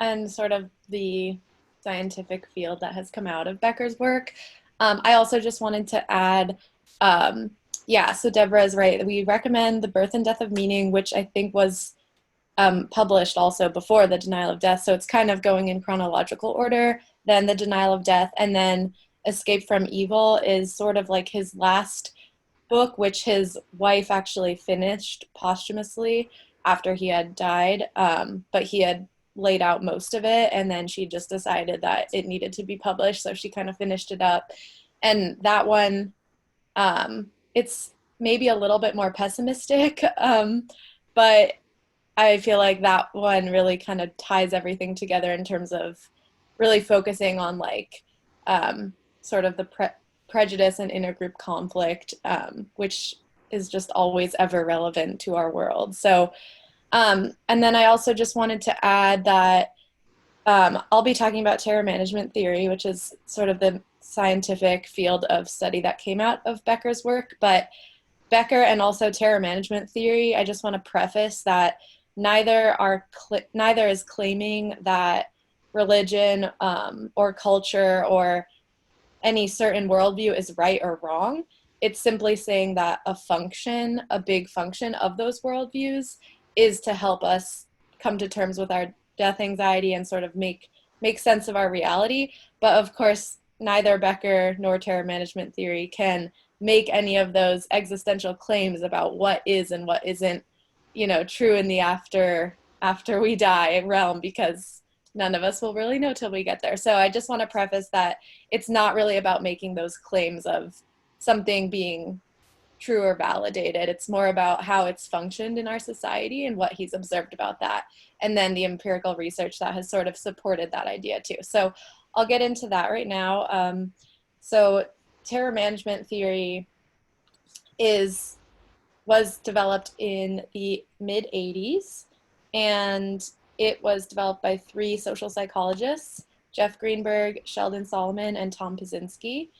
and sort of the scientific field that has come out of Becker's work. I also just wanted to add, um, yeah, so Deborah is right. We recommend The Birth and Death of Meaning, which I think was published also before The Denial of Death. So it's kind of going in chronological order, then The Denial of Death, and then Escape from Evil is sort of like his last book, which his wife actually finished posthumously after he had died. But he had laid out most of it, and then she just decided that it needed to be published. So she kind of finished it up. And that one, it's maybe a little bit more pessimistic, but I feel like that one really kind of ties everything together in terms of really focusing on like sort of the prejudice and intergroup conflict, which is just always ever relevant to our world. So, and then I also just wanted to add that I'll be talking about terror management theory, which is sort of the scientific field of study that came out of Becker's work. But Becker and also terror management theory, I just want to preface that neither is claiming that religion or culture or any certain worldview is right or wrong. It's simply saying that a big function of those worldviews is to help us come to terms with our death anxiety and sort of make sense of our reality. But of course, neither Becker nor terror management theory can make any of those existential claims about what is and what isn't, true in the after we die realm, because none of us will really know till we get there. So I just want to preface that it's not really about making those claims of something being true or validated. It's more about how it's functioned in our society and what he's observed about that. And then the empirical research that has sort of supported that idea too. So I'll get into that right now. So terror management theory is was developed in the mid 80s, and it was developed by three social psychologists: Jeff Greenberg, Sheldon Solomon, and Tom Pazinski.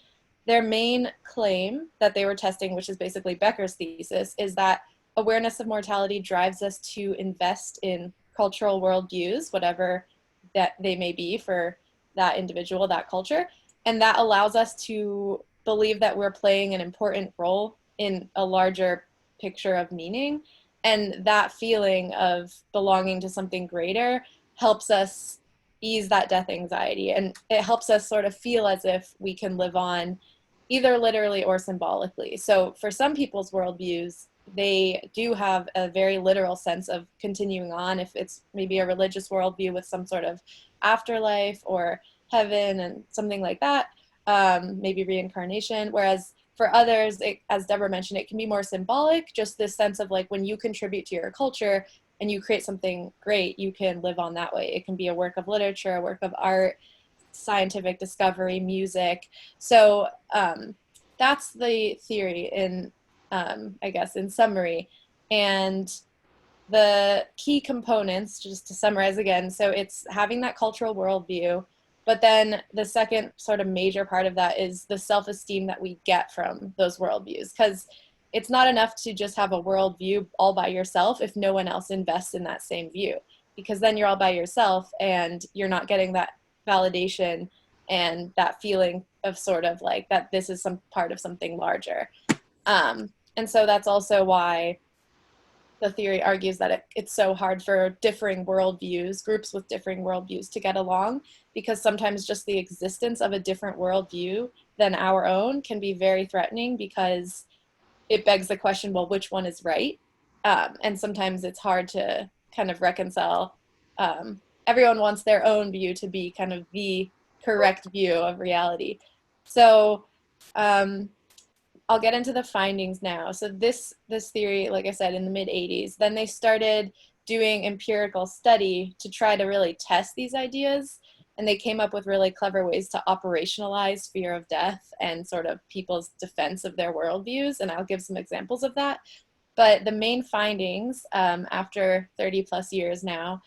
Their main claim that they were testing, which is basically Becker's thesis, is that awareness of mortality drives us to invest in cultural worldviews, whatever that they may be for that individual, that culture. And that allows us to believe that we're playing an important role in a larger picture of meaning. And that feeling of belonging to something greater helps us ease that death anxiety. And it helps us sort of feel as if we can live on either literally or symbolically. So for some people's worldviews, they do have a very literal sense of continuing on, if it's maybe a religious worldview with some sort of afterlife or heaven and something like that, maybe reincarnation. Whereas for others, as Deborah mentioned, it can be more symbolic, just this sense of like when you contribute to your culture and you create something great, you can live on that way. It can be a work of literature, a work of art, scientific discovery, music. So that's the theory in, I guess, in summary. And the key components, just to summarize again, so it's having that cultural worldview, but then the second sort of major part of that is the self-esteem that we get from those worldviews. Because it's not enough to just have a worldview all by yourself if no one else invests in that same view, because then you're all by yourself and you're not getting that validation and that feeling of sort of like that this is some part of something larger. And so that's also why the theory argues that it's so hard for differing worldviews, groups with differing worldviews, to get along, because sometimes just the existence of a different worldview than our own can be very threatening, because it begs the question, well, which one is right? And sometimes it's hard to kind of reconcile. Everyone wants their own view to be kind of the correct view of reality. So I'll get into the findings now. So this theory, like I said, in the mid 80s, then they started doing empirical study to try to really test these ideas. And they came up with really clever ways to operationalize fear of death and sort of people's defense of their worldviews. And I'll give some examples of that. But the main findings, after 30 plus years now,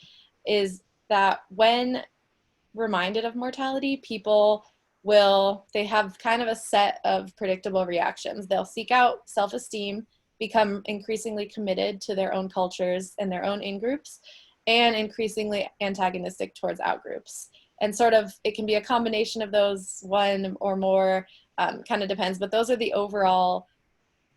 is that when reminded of mortality, they have kind of a set of predictable reactions. They'll seek out self-esteem, become increasingly committed to their own cultures and their own in-groups, and increasingly antagonistic towards outgroups. And sort of, it can be a combination of those, one or more, kind of depends, but those are the overall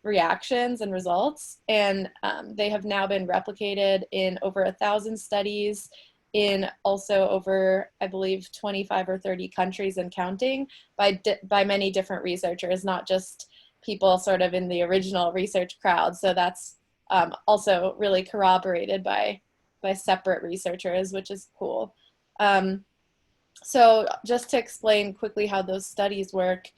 reactions and results. And they have now been replicated in over 1,000 studies in also over, I believe, 25 or 30 countries and counting by many different researchers, not just people sort of in the original research crowd. So that's also really corroborated by separate researchers, which is cool. So just to explain quickly how those studies work,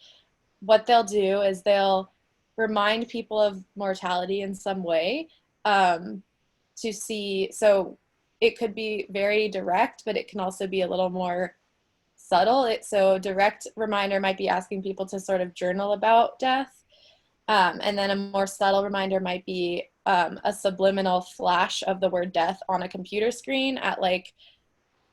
what they'll do is they'll remind people of mortality in some way, to see, so it could be very direct, but it can also be a little more subtle. So direct reminder might be asking people to sort of journal about death. And then a more subtle reminder might be a subliminal flash of the word death on a computer screen at like,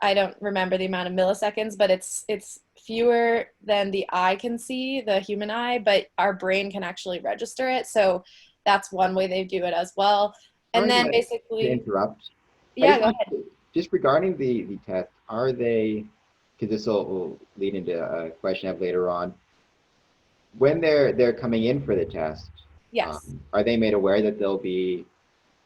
I don't remember the amount of milliseconds, but it's fewer than the eye can see, the human eye, but our brain can actually register it. So that's one way they do it as well. And Sorry then to basically, interrupt. I yeah, just go want ahead. to, just regarding the test, are they, because this will lead into a question I have later on, when they're coming in for the test, Yes. are they made aware that they'll be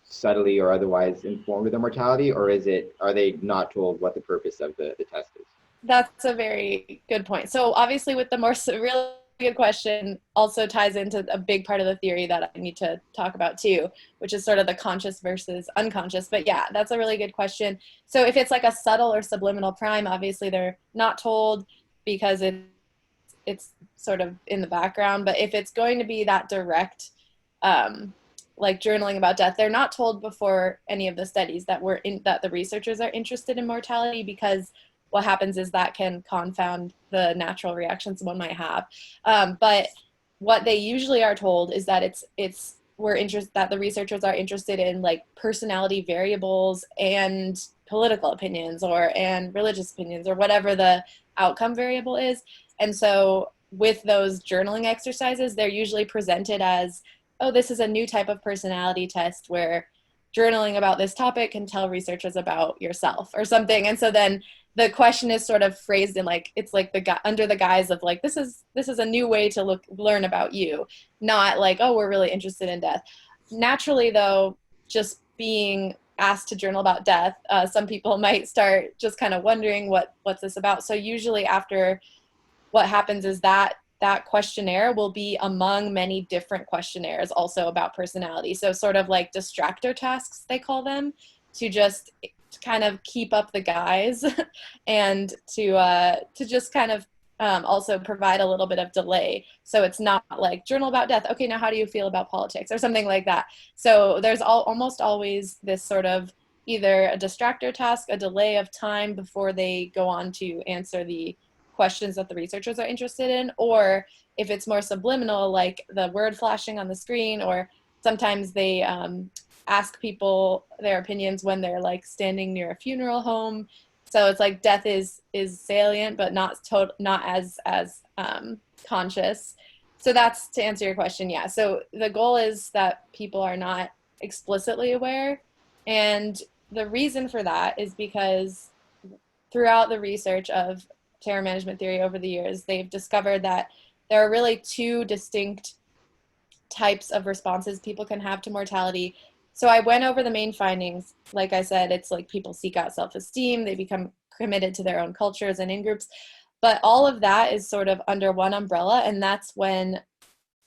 subtly or otherwise informed of their mortality, or are they not told what the purpose of the test is? That's a very good point. So obviously with the more really good question also ties into a big part of the theory that I need to talk about too, which is sort of the conscious versus unconscious. But yeah, that's a really good question. So if it's like a subtle or subliminal prime, obviously they're not told because it's sort of in the background. But if it's going to be that direct, um, like journaling about death, they're not told before any of the studies that the researchers are interested in mortality, because what happens is that can confound the natural reactions one might have. But what they usually are told is that that the researchers are interested in like personality variables and political opinions and religious opinions or whatever the outcome variable is. And so with those journaling exercises, they're usually presented as, oh, this is a new type of personality test where journaling about this topic can tell researchers about yourself or something. And so then the question is sort of phrased in like, it's like under the guise of like, this is a new way to learn about you, not like, oh, we're really interested in death. Naturally though, just being asked to journal about death, some people might start just kind of wondering what's this about. So usually after, what happens is that questionnaire will be among many different questionnaires also about personality. So sort of like distractor tasks, they call them, to just kind of keep up the guys and to just kind of also provide a little bit of delay. So it's not like journal about death. Okay, now how do you feel about politics or something like that? So there's almost always this sort of either a distractor task, a delay of time before they go on to answer the questions that the researchers are interested in, or if it's more subliminal, like the word flashing on the screen, or sometimes they ask people their opinions when they're like standing near a funeral home. So it's like death is salient, but not as conscious. So that's to answer your question. Yeah. So the goal is that people are not explicitly aware, and the reason for that is because throughout the research of terror management theory over the years, they've discovered that there are really two distinct types of responses people can have to mortality. So I went over the main findings. Like I said, it's like people seek out self-esteem, they become committed to their own cultures and in-groups. But all of that is sort of under one umbrella, and that's when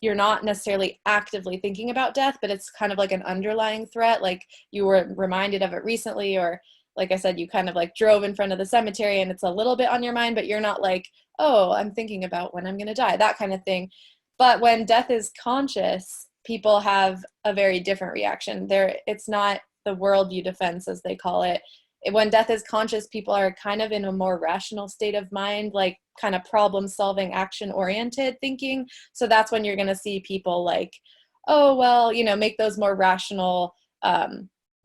you're not necessarily actively thinking about death, but it's kind of like an underlying threat. Like you were reminded of it recently, or like I said, you kind of like drove in front of the cemetery and it's a little bit on your mind, but you're not like, oh, I'm thinking about when I'm going to die, that kind of thing. But when death is conscious, people have a very different reaction. It's not the worldview defense, as they call it. When death is conscious, people are kind of in a more rational state of mind, like kind of problem solving, action oriented thinking. So that's when you're going to see people like, oh, well, make those more rational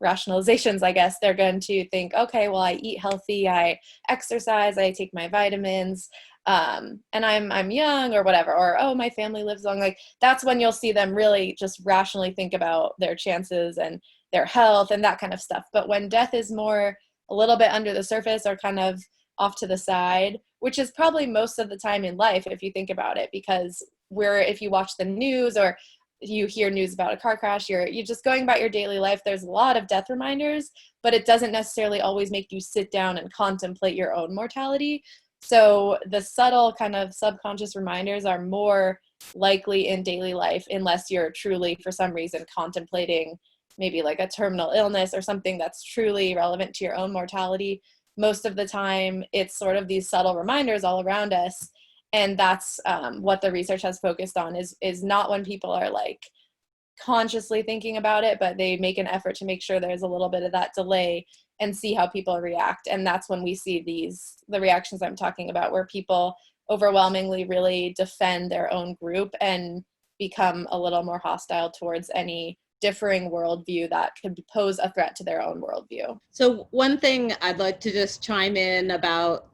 rationalizations, I guess. They're going to think, okay, well, I eat healthy, I exercise, I take my vitamins, and I'm young or whatever, or, oh, my family lives long. Like that's when you'll see them really just rationally think about their chances and their health and that kind of stuff. But when death is more a little bit under the surface or kind of off to the side, which is probably most of the time in life if you think about it, because if you watch the news or you hear news about a car crash, you're just going about your daily life. There's a lot of death reminders, but it doesn't necessarily always make you sit down and contemplate your own mortality. So the subtle kind of subconscious reminders are more likely in daily life, unless you're truly, for some reason, contemplating maybe like a terminal illness or something that's truly relevant to your own mortality. Most of the time, it's sort of these subtle reminders all around us. And that's what the research has focused on, is not when people are like consciously thinking about it, but they make an effort to make sure there's a little bit of that delay and see how people react. And that's when we see the reactions I'm talking about, where people overwhelmingly really defend their own group and become a little more hostile towards any differing worldview that could pose a threat to their own worldview. So one thing I'd like to just chime in about